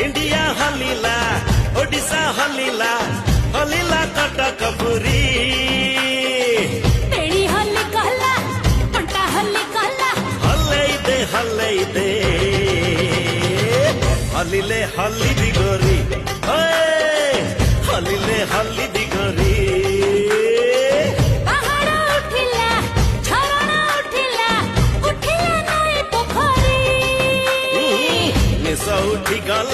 India हलिला Odisha हलिला हलिला Cuttack Puri तेरी हल्ली कहला पंटा हल्ली कहला हल्ले दे हलिले हल्ली दिगोरी हलिले हल्ली दिगोरी पहाड़ उठिला झरणा उठिला नई पोखरी निशा उठी गला